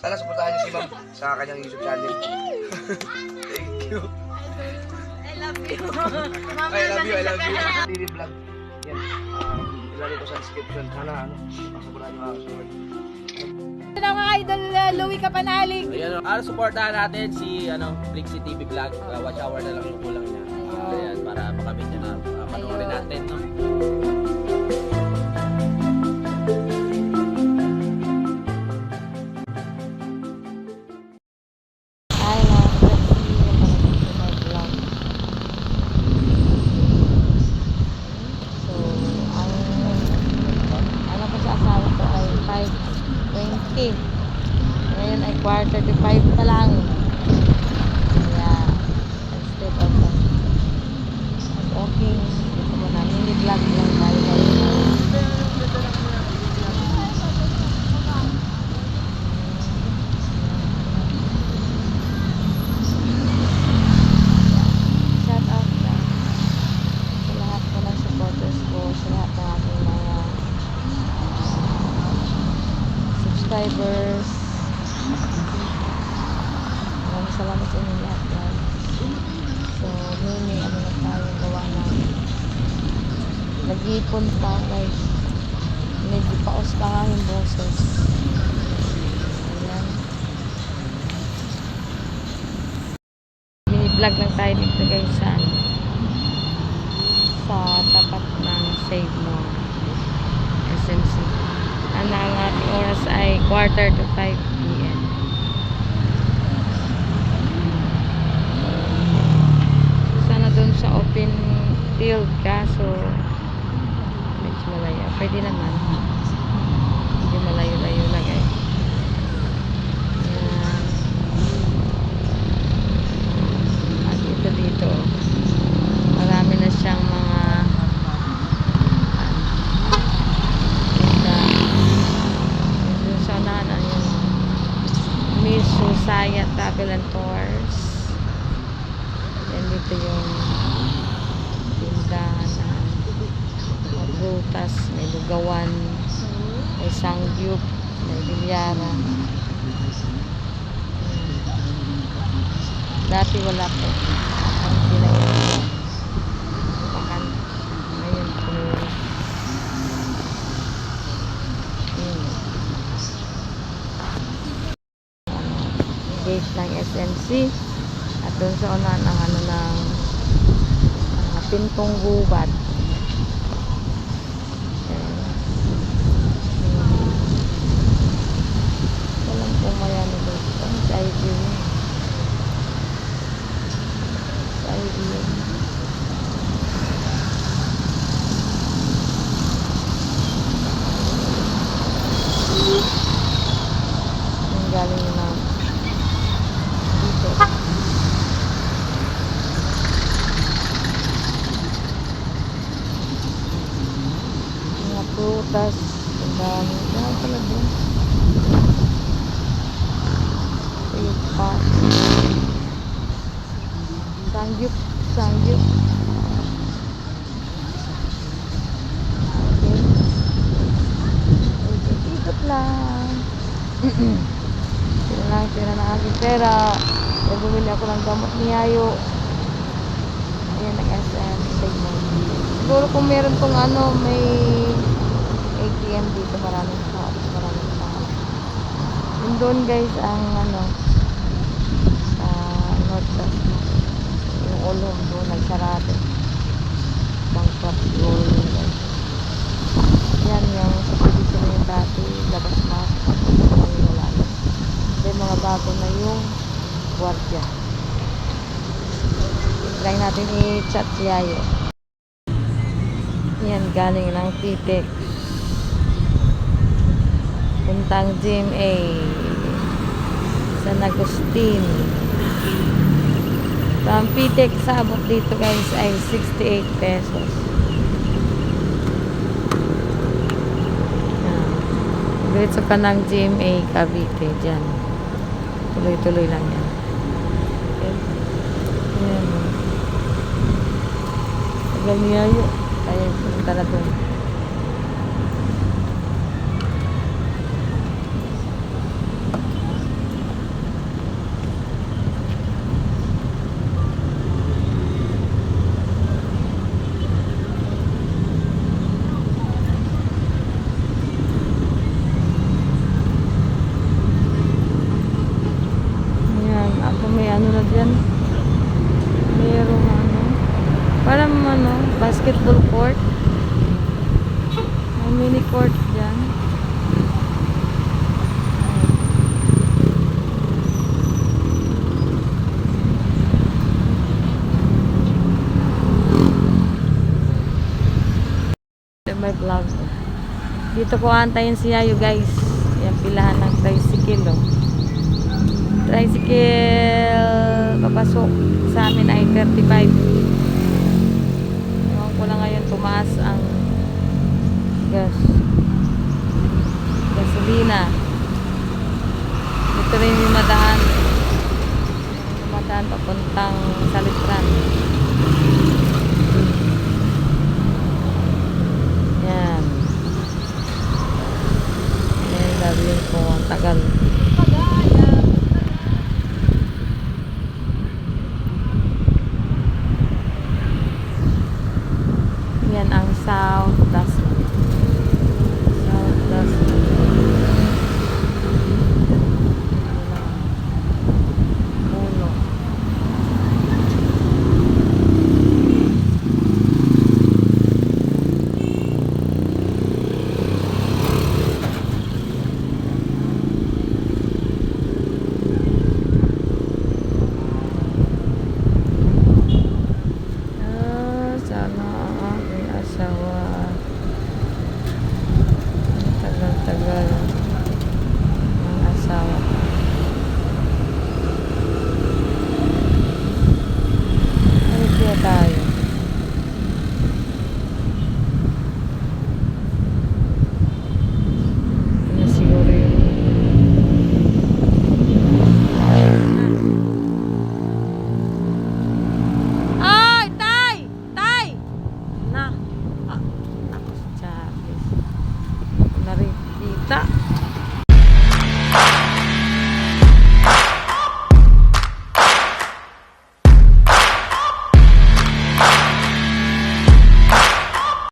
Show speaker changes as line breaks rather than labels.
Sana supportahan niyo si ma'am sa kanyang YouTube channel. Thank you.
I love you.
I love you. TV vlog. Yan. Ilalagay ko sa description. Sana supportahan niyo mga kasunod.
Ito na mga idol, Louie Kapanalig.
Ayan, supportahan natin si Flixie TV Vlog. Watch hour na lang yung kulang niya. Ayan, para makamit niya na panoorin natin, no?
Ay, vlog. So, ang ko sa asawa ko ay 5:20. Ngayon ay 4:35 pa lang. Yeah. Instead of walking, dito muna, mini vlog lang tayo guys. Shout out na sa lahat po ng supporters ko, sa lahat ng aking mga subscribers. Maraming salamat sa inyo lahat guys. So, may ano na tayo gawa namin. Nag-iipon pa guys. Medyo paos pa nga yung boses. Ayan. Mini-vlog lang tayo dito guys sa tapat ng Save Mo SMC. Ang ating oras ay 4:45 PM. Sana doon sa open field kaso medyo malayo. Pwede naman. Medyo malayo-layo lang guys. Ayan. At dito marami na siyang mga doon sa unahan yung Miss Susaya Travel and Tours. Then dito yung tindahan ng mga prutas, may lugawan, may sangyup, may bilyara. Dati wala po. Ang pinag pakan. Ngayon po. Gate ng SMC. At doon sa unahan ng ng pintong gubat. Walang pumayan na doon. Side view. Side view. Yung galing na dito. Mga prutas. Ang dami. Dami pala doon. Yung pot. Sangyup. Sangyup. Okay. Ikot lang. Tira na aking pera. Kaya bumili ako ng gamot ni Yayo. Ayan, nag-SM. Siguro kung meron tong may ATM dito, maraming tao. Yun doon guys, ang sa Northwest. Yung ulong doon, nagsarado. Bankrupt siguro yun guys. Yan yung sa position yung dati, labas mas. Wala na. May mga bago na yung guardia. Try natin i-chat si Yayo. Yan, galing ng Pitex. Puntang GMA. San Agustin. From Pitex, sabot dito guys ay 68 pesos. Diretso ka ng GMA Cavite dyan. Tuloy-tuloy lang yan. Ayan. Tagal niya yun. Kaya punta na doon. ano, basketball court. May mini court dyan. May vlog. Dito ko antayin si Yayo guys. Yan pilahan ng tricycle oh. Tricycle papasok sa amin ay 35. Ewan ko lang ngayon tumaas ang gasolina. Ito rin yung madaan papuntang Salitran. Yan. Yan, sabihin ko ang tagal. Yan ang south